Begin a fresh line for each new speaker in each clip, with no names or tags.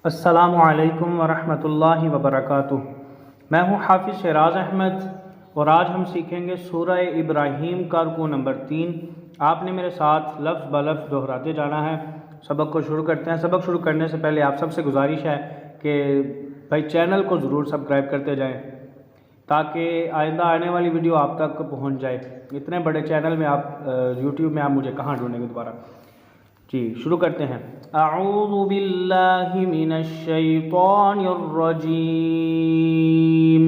अस्सलामुअलैकुम वरहमतुल्लाहि वबरकातुह। मैं हूँ हाफिज़ शहराज अहमद और आज हम सीखेंगे सूरह इब्राहीम का रुकू नंबर 3। आपने मेरे साथ लफ्ज़ ब लफ्ज़ दोहराते जाना है। सबक को शुरू करते हैं। सबक शुरू करने से पहले आप सबसे गुजारिश है कि भाई चैनल को ज़रूर सब्सक्राइब करते जाएँ ताकि आइंदा आने वाली वीडियो आप तक पहुँच जाए। इतने बड़े चैनल में आप यूट्यूब में आप मुझे कहाँ ढूंढेंगे दोबारा। जी शुरू करते हैं। अऊज़ु बिल्लाहि मिनश शैतानिर रजीम।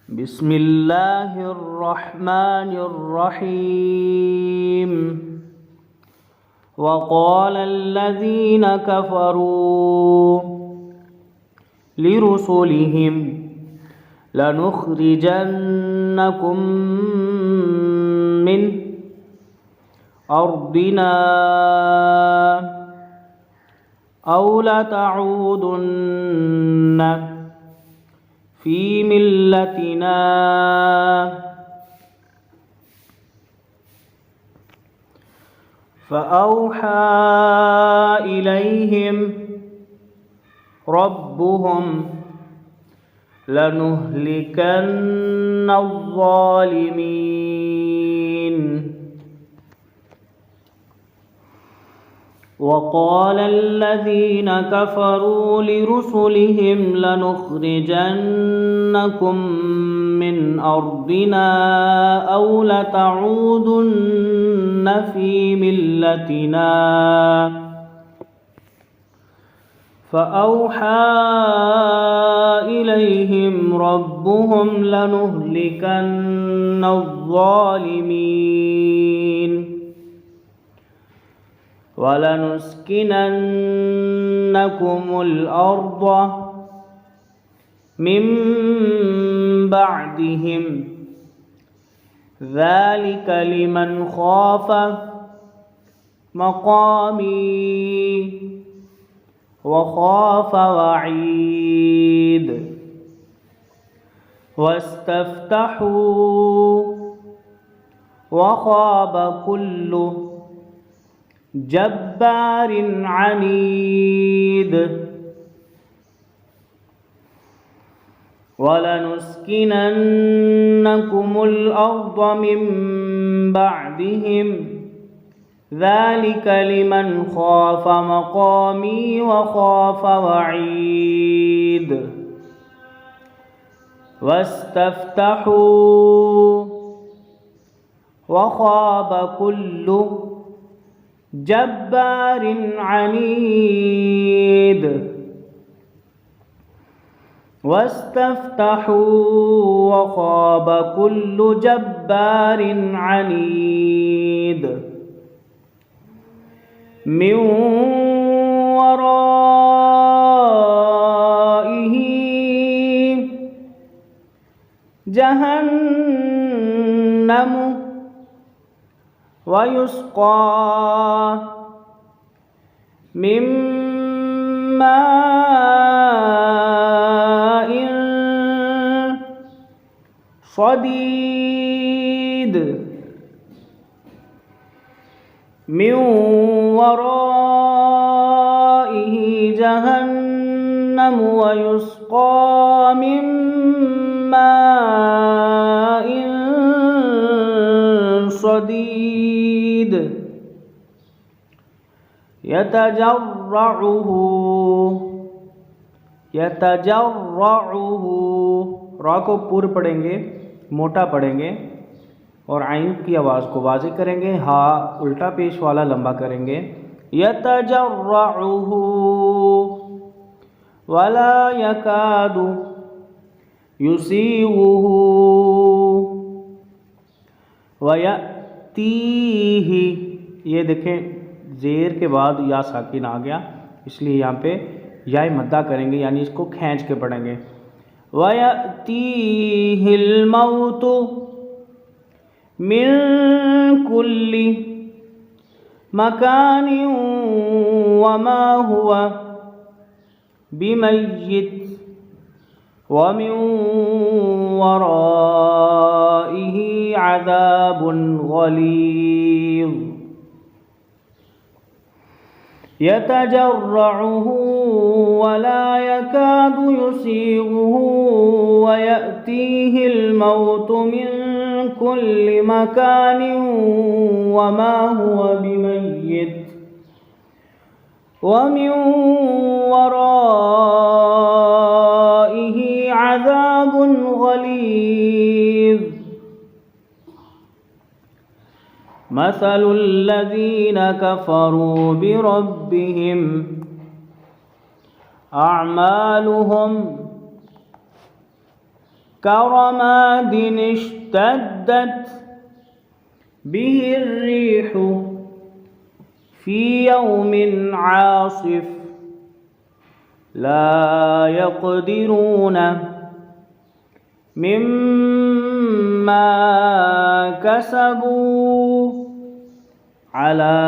बिस्मिल्लाहिर रहमानिर रहीम। वक़ालल्लज़ीना कफ़रू लिरुसुलिहिम लनुख़रिजन्नकुम मिन अर्दिना औ लतऊदुन्न फ़ी मिल्लतिना फ़अौहा इलैहिम रब्बुहुम लनुहलिकन्नज़्ज़ालिमीन। वक़ालल्लज़ीन कफ़रू लिरुसुलिहिम लनुख़रिजन्नकुम मिन अर्दिना औ लतऊदुन्न फ़ी मिल्लतिना फ़अौहा इलैहिम रब्बुहुम लनुहलिकन्नज़्ज़ालिमीन वलनुस्किनन्नकुमुल अर्द मिन बअदिहिम ज़ालिक लिमन ख़ाफ़ मक़ामी वख़ाफ़ वईद। वस्तफ्तहू वख़ाब कुल्लु जब्बारिन अनीद। वलनुस्किनन्नकुमुल अर्द मिन बअदिहिम ज़ालिक लिमन ख़ाफ़ मक़ामी वख़ाफ़ वईद। वस्तफ्तहू वख़ाब कुल्लु जब्बारिन अनीद। वस्तफ्तहू वख़ाब कुल्लु जब्बारिन अनीद। मिन वराइही जहन्नम वयुस्क़ा मिन माइन सदीद। मिन वराइही जहन्नम वयुस्क़ा मिन माइन सदीद यतजर्रउहु रा को पूर पढ़ेंगे, मोटा पढ़ेंगे और आइन की आवाज़ को वाज़ेह करेंगे। हा उल्टा पेश वाला लंबा करेंगे। यतजर्रउहु वला यकादु युसीगुहु वयतीही। ये देखें ज़ेर के बाद या साकिन आ गया, इसलिए यहाँ पे या मद्दा करेंगे, यानी इसको खींच के पढ़ेंगे। वयतीहिल मौतु मिन कुल्ली मकानिन वमा हुवा बिमय्यित वमिन वराइही अज़ाबुन गलीज़। يتجرعه ولا يكاد يسيغه ويأتيه الموت من كل مكان وما هو بميت ومن ورائه عذاب غليظ. مثل الذين كفروا بربهم أعمالهم كرماد اشتدت به الريح في يوم عاصف لا يقدرون مما كسبوا على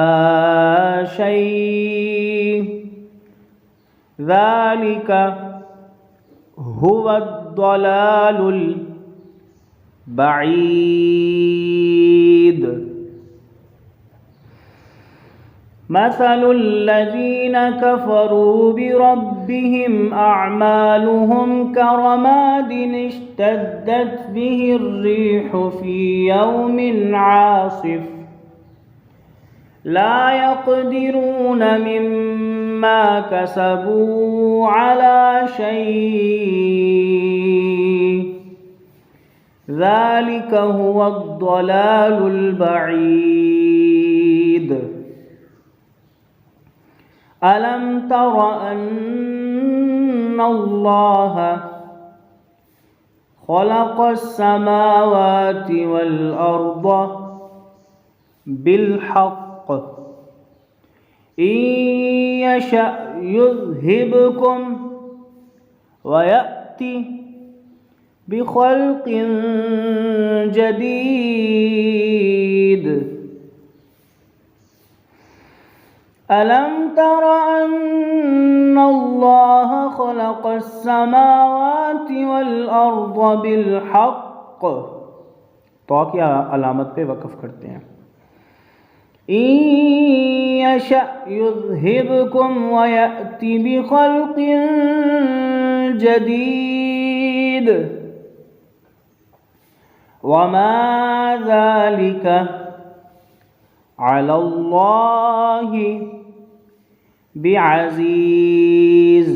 شيء ذلك هو الضلال البعيد. مثل الذين كفروا بربهم أعمالهم كرماد اشتدت به الريح في يوم عاصف لا يقدرون مما كسبوا على شيء ذلك هو الضلال البعيد. ألم تر أن الله خلق السماوات والأرض بالحق إن يشأ يذهبكم ويأتي بخلق جديد. ألم تر أن الله خلق السماوات والأرض بالحق तो की अलामत पे वक़्फ़ करते हैं। إن يشأ يذهبكم ويأتي بخلق جديد وما ذلك على الله بعزيز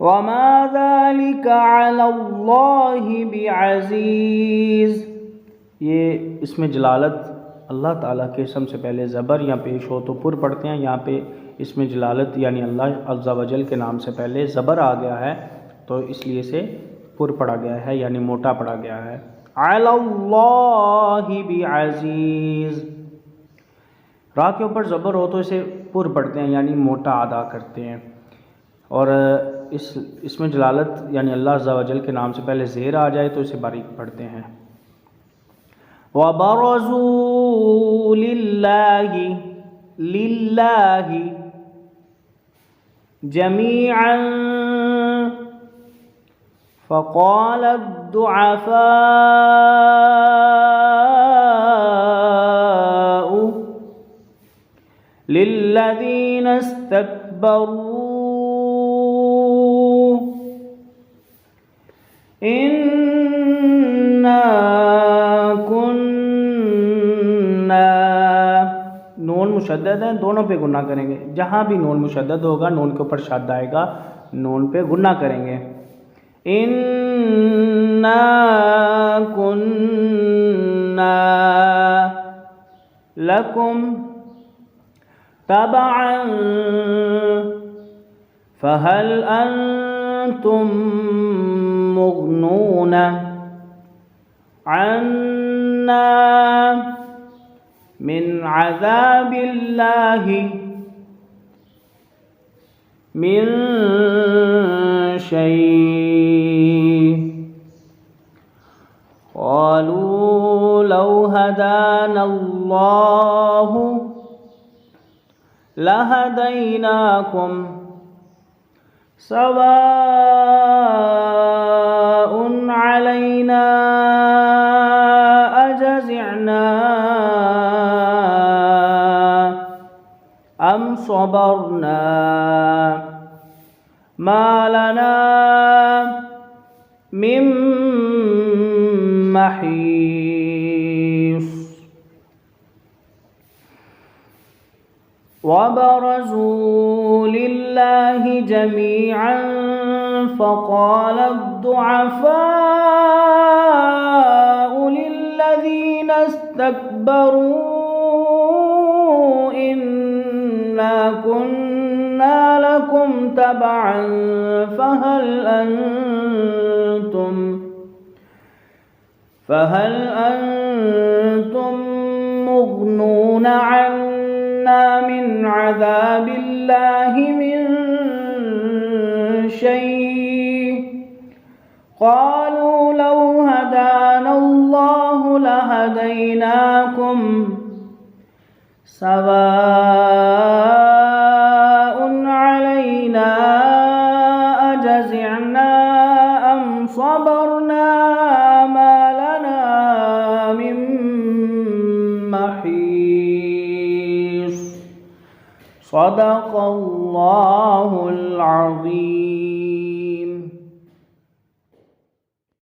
وما ذلك على الله بعزीज़। ये इसमें जलालत अल्लाह ताला के इसम से पहले ज़बर या पेश हो तो पुर पढ़ते हैं। यहाँ पे इसमें जलालत यानी अल्लाह अज़्ज़ा वजल के नाम से पहले ज़बर आ गया है तो इसलिए से पुर पढ़ा गया है यानी मोटा पढ़ा गया है। अलल्लाहि बिअज़ीज़ रा के ऊपर ज़बर हो तो इसे पुर पढ़ते हैं यानी मोटा अदा करते हैं। और इसमें जलालत यानी अल्लाह अज़्ज़ा वजल के नाम से पहले ज़ेर आ जाए तो इसे बारीक पढ़ते हैं। वबरज़ू लिल्लाहि लिल्लाहि जमीअन फ़क़ाल अद्दुअफ़ाउ लिल्लज़ीना इस्तकबरू इन्ना कुन्ना। नून मुशद्दद है, दोनों पे गुन्ना करेंगे। जहाँ भी नून मुशद्दद होगा नून के ऊपर शद्द आएगा, नून पे गुन्ना करेंगे। इन्ना कुन्ना लकुम तबअन फहल अंतुम मुग़नून अन्ना मिन अज़ाबिल्लाहि मिन शै। क़ालू लौ हदानल्लाहु लहदैनाकुम सवाउन अलैना अजज़अना صبرنا ما لنا من محيص. وبرزوا لله جميعا فقال الضعفاء للذين استكبروا إنا كنا لكم تبعا فهل أنتم مغنون عنا من عذاب الله من شيء؟ قالوا لو هدانا الله لهديناكم سواء علينا أجزعنا أم صبرنا ما لنا من محيص. صدق الله العظيم.